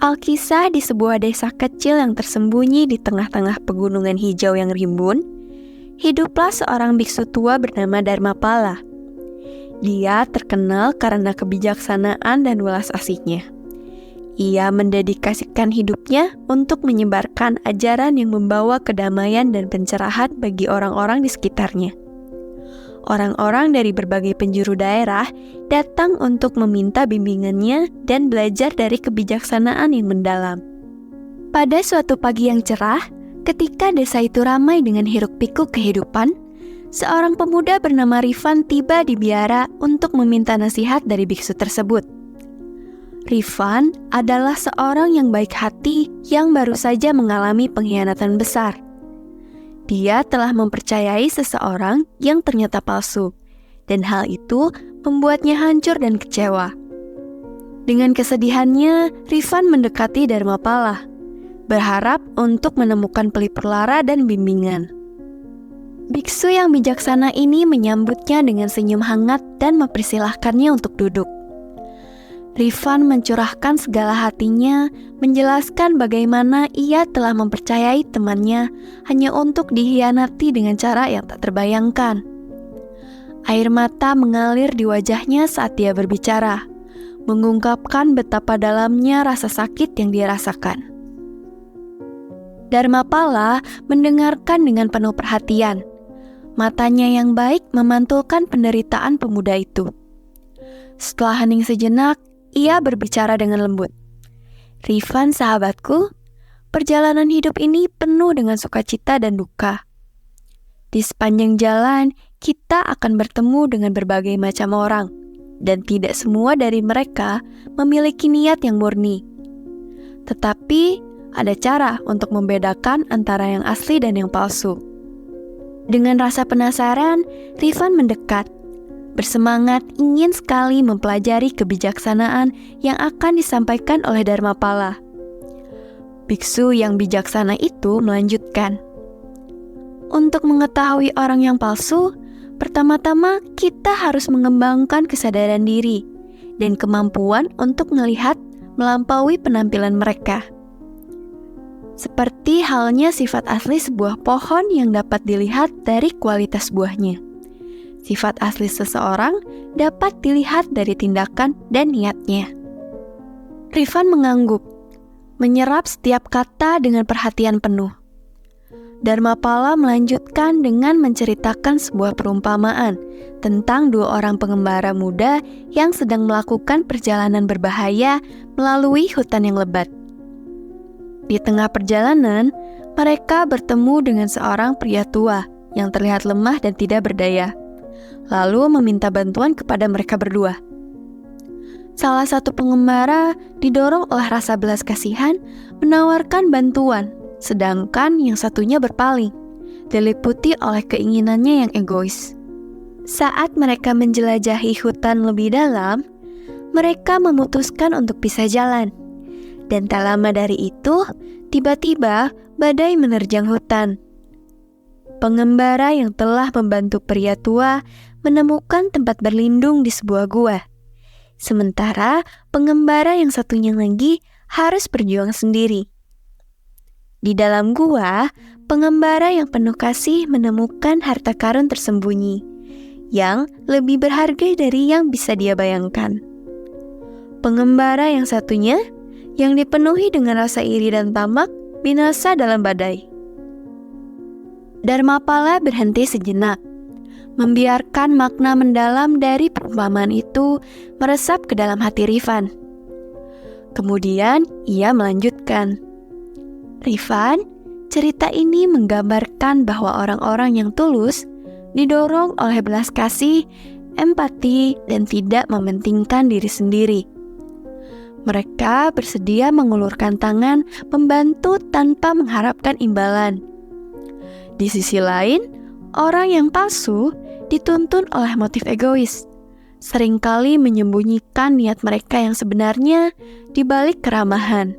Alkisah di sebuah desa kecil yang tersembunyi di tengah-tengah pegunungan hijau yang rimbun, hiduplah seorang biksu tua bernama Dharmapala. Dia terkenal karena kebijaksanaan dan welas asihnya. Ia mendedikasikan hidupnya untuk menyebarkan ajaran yang membawa kedamaian dan pencerahan bagi orang-orang di sekitarnya. Orang-orang dari berbagai penjuru daerah datang untuk meminta bimbingannya dan belajar dari kebijaksanaan yang mendalam. Pada suatu pagi yang cerah, ketika desa itu ramai dengan hiruk-pikuk kehidupan, seorang pemuda bernama Rifan tiba di biara untuk meminta nasihat dari biksu tersebut. Rifan adalah seorang yang baik hati yang baru saja mengalami pengkhianatan besar. Dia telah mempercayai seseorang yang ternyata palsu, dan hal itu membuatnya hancur dan kecewa. Dengan kesedihannya, Rifan mendekati Dharmapala, berharap untuk menemukan pelipur lara dan bimbingan. Biksu yang bijaksana ini menyambutnya dengan senyum hangat dan mempersilahkannya untuk duduk. Rifan mencurahkan segala hatinya, menjelaskan bagaimana ia telah mempercayai temannya hanya untuk dikhianati dengan cara yang tak terbayangkan. Air mata mengalir di wajahnya saat dia berbicara, mengungkapkan betapa dalamnya rasa sakit yang dia rasakan. Dharmapala mendengarkan dengan penuh perhatian. Matanya yang baik memantulkan penderitaan pemuda itu. Setelah hening sejenak, ia berbicara dengan lembut. "Rifan, sahabatku, perjalanan hidup ini penuh dengan sukacita dan duka. Di sepanjang jalan, kita akan bertemu dengan berbagai macam orang, dan tidak semua dari mereka memiliki niat yang murni. Tetapi, ada cara untuk membedakan antara yang asli dan yang palsu." Dengan rasa penasaran, Rifan mendekat, bersemangat ingin sekali mempelajari kebijaksanaan yang akan disampaikan oleh Dharmapala. Biksu yang bijaksana itu melanjutkan, "Untuk mengetahui orang yang palsu, pertama-tama kita harus mengembangkan kesadaran diri dan kemampuan untuk melihat melampaui penampilan mereka. Seperti halnya sifat asli sebuah pohon yang dapat dilihat dari kualitas buahnya. Sifat asli seseorang dapat dilihat dari tindakan dan niatnya." Rifan mengangguk, menyerap setiap kata dengan perhatian penuh. Dharmapala melanjutkan dengan menceritakan sebuah perumpamaan tentang dua orang pengembara muda yang sedang melakukan perjalanan berbahaya melalui hutan yang lebat. Di tengah perjalanan, mereka bertemu dengan seorang pria tua yang terlihat lemah dan tidak berdaya, lalu meminta bantuan kepada mereka berdua. Salah satu pengembara didorong oleh rasa belas kasihan menawarkan bantuan, sedangkan yang satunya berpaling, diliputi oleh keinginannya yang egois. Saat mereka menjelajahi hutan lebih dalam, mereka memutuskan untuk pisah jalan. Dan tak lama dari itu, tiba-tiba badai menerjang hutan. Pengembara yang telah membantu pria tua menemukan tempat berlindung di sebuah gua. Sementara pengembara yang satunya lagi harus berjuang sendiri. Di dalam gua, pengembara yang penuh kasih menemukan harta karun tersembunyi yang lebih berharga dari yang bisa dia bayangkan. Pengembara yang satunya, yang dipenuhi dengan rasa iri dan tamak, binasa dalam badai. Dharmapala berhenti sejenak, membiarkan makna mendalam dari perumpamaan itu meresap ke dalam hati Rifan. Kemudian ia melanjutkan, "Rifan, cerita ini menggambarkan bahwa orang-orang yang tulus didorong oleh belas kasih, empati, dan tidak mementingkan diri sendiri. Mereka bersedia mengulurkan tangan membantu tanpa mengharapkan imbalan. Di sisi lain, orang yang palsu dituntun oleh motif egois, seringkali menyembunyikan niat mereka yang sebenarnya di balik keramahan."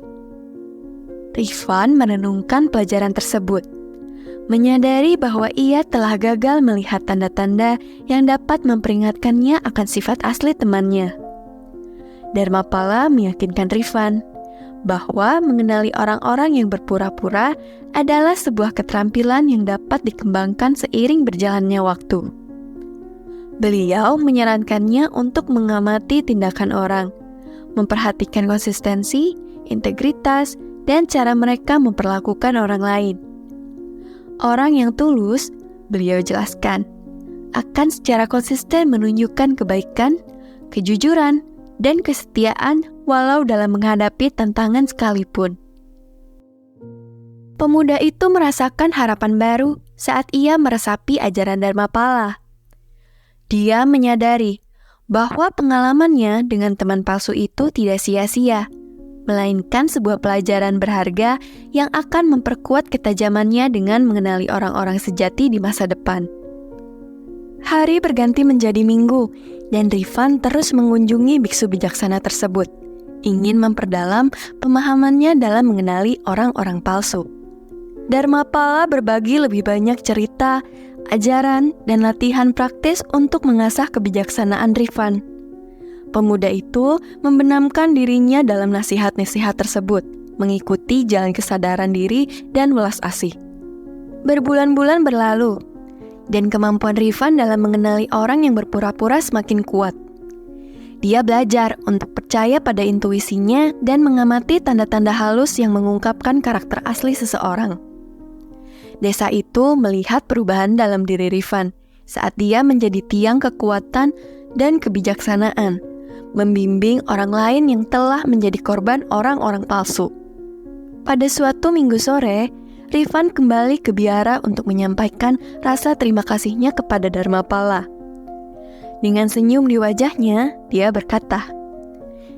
Rifan merenungkan pelajaran tersebut, menyadari bahwa ia telah gagal melihat tanda-tanda yang dapat memperingatkannya akan sifat asli temannya. Dharmapala meyakinkan Rifan bahwa mengenali orang-orang yang berpura-pura adalah sebuah keterampilan yang dapat dikembangkan seiring berjalannya waktu. Beliau menyarankannya untuk mengamati tindakan orang, memperhatikan konsistensi, integritas, dan cara mereka memperlakukan orang lain. Orang yang tulus, beliau jelaskan, akan secara konsisten menunjukkan kebaikan, kejujuran, dan kesetiaan walau dalam menghadapi tantangan sekalipun. Pemuda itu merasakan harapan baru saat ia meresapi ajaran Dharmapala. Dia menyadari bahwa pengalamannya dengan teman palsu itu tidak sia-sia, melainkan sebuah pelajaran berharga yang akan memperkuat ketajamannya dengan mengenali orang-orang sejati di masa depan. Hari berganti menjadi minggu, dan Rifan terus mengunjungi biksu bijaksana tersebut, ingin memperdalam pemahamannya dalam mengenali orang-orang palsu. Dharmapala berbagi lebih banyak cerita, ajaran, dan latihan praktis untuk mengasah kebijaksanaan Rifan. Pemuda itu membenamkan dirinya dalam nasihat-nasihat tersebut, mengikuti jalan kesadaran diri dan welas asih. Berbulan-bulan berlalu, dan kemampuan Rifan dalam mengenali orang yang berpura-pura semakin kuat. Dia belajar untuk percaya pada intuisinya dan mengamati tanda-tanda halus yang mengungkapkan karakter asli seseorang. Desa itu melihat perubahan dalam diri Rifan saat dia menjadi tiang kekuatan dan kebijaksanaan, membimbing orang lain yang telah menjadi korban orang-orang palsu. Pada suatu minggu sore, Rifan kembali ke biara untuk menyampaikan rasa terima kasihnya kepada Dharmapala. Dengan senyum di wajahnya, dia berkata,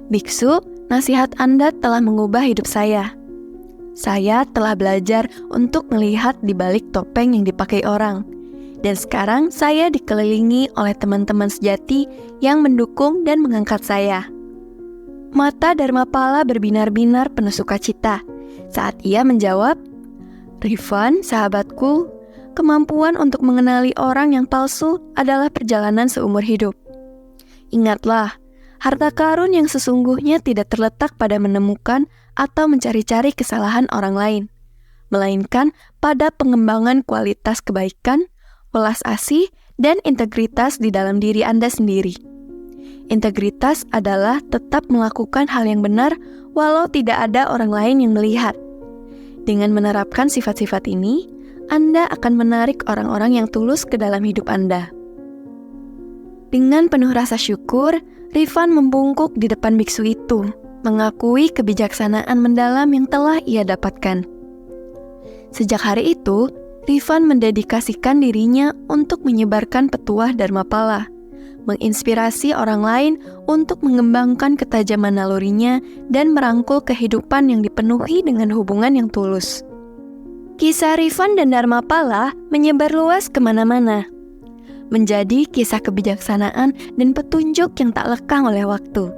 "Biksu, nasihat Anda telah mengubah hidup saya. Saya telah belajar untuk melihat di balik topeng yang dipakai orang. Dan sekarang saya dikelilingi oleh teman-teman sejati yang mendukung dan mengangkat saya." Mata Dharmapala berbinar-binar penuh sukacita saat ia menjawab, "Rifan, sahabatku, kemampuan untuk mengenali orang yang palsu adalah perjalanan seumur hidup. Ingatlah, harta karun yang sesungguhnya tidak terletak pada menemukan atau mencari-cari kesalahan orang lain, melainkan pada pengembangan kualitas kebaikan, welas asih, dan integritas di dalam diri Anda sendiri. Integritas adalah tetap melakukan hal yang benar walau tidak ada orang lain yang melihat. Dengan menerapkan sifat-sifat ini, Anda akan menarik orang-orang yang tulus ke dalam hidup Anda." Dengan penuh rasa syukur, Rifan membungkuk di depan biksu itu, mengakui kebijaksanaan mendalam yang telah ia dapatkan. Sejak hari itu, Rifan mendedikasikan dirinya untuk menyebarkan petuah Dharmapala, menginspirasi orang lain untuk mengembangkan ketajaman nalurinya dan merangkul kehidupan yang dipenuhi dengan hubungan yang tulus. Kisah Rifan dan Dharmapala menyebar luas kemana-mana, menjadi kisah kebijaksanaan dan petunjuk yang tak lekang oleh waktu.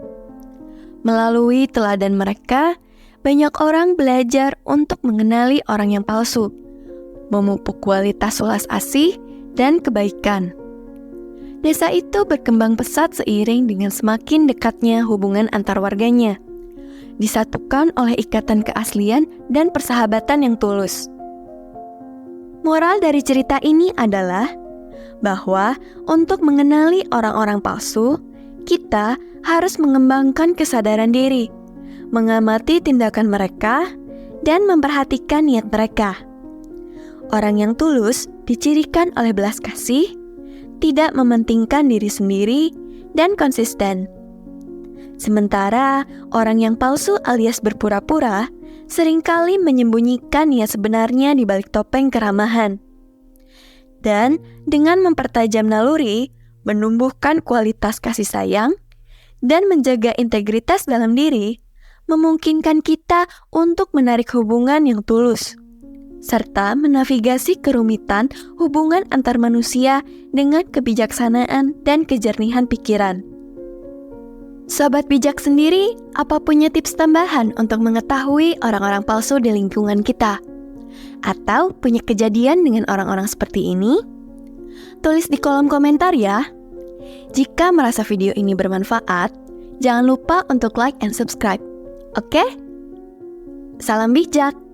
Melalui teladan mereka, banyak orang belajar untuk mengenali orang yang palsu, memupuk kualitas welas asih dan kebaikan. Desa itu berkembang pesat seiring dengan semakin dekatnya hubungan antar warganya, disatukan oleh ikatan keaslian dan persahabatan yang tulus. Moral dari cerita ini adalah bahwa untuk mengenali orang-orang palsu, kita harus mengembangkan kesadaran diri, mengamati tindakan mereka, dan memperhatikan niat mereka. Orang yang tulus dicirikan oleh belas kasih, tidak mementingkan diri sendiri, dan konsisten. Sementara orang yang palsu alias berpura-pura seringkali menyembunyikan niat sebenarnya di balik topeng keramahan. Dan dengan mempertajam naluri, menumbuhkan kualitas kasih sayang, dan menjaga integritas dalam diri, memungkinkan kita untuk menarik hubungan yang tulus, serta menavigasi kerumitan hubungan antar manusia dengan kebijaksanaan dan kejernihan pikiran. Sobat bijak sendiri, apa punya tips tambahan untuk mengetahui orang-orang palsu di lingkungan kita? Atau punya kejadian dengan orang-orang seperti ini? Tulis di kolom komentar ya. Jika merasa video ini bermanfaat, jangan lupa untuk like and subscribe. Oke? Salam bijak.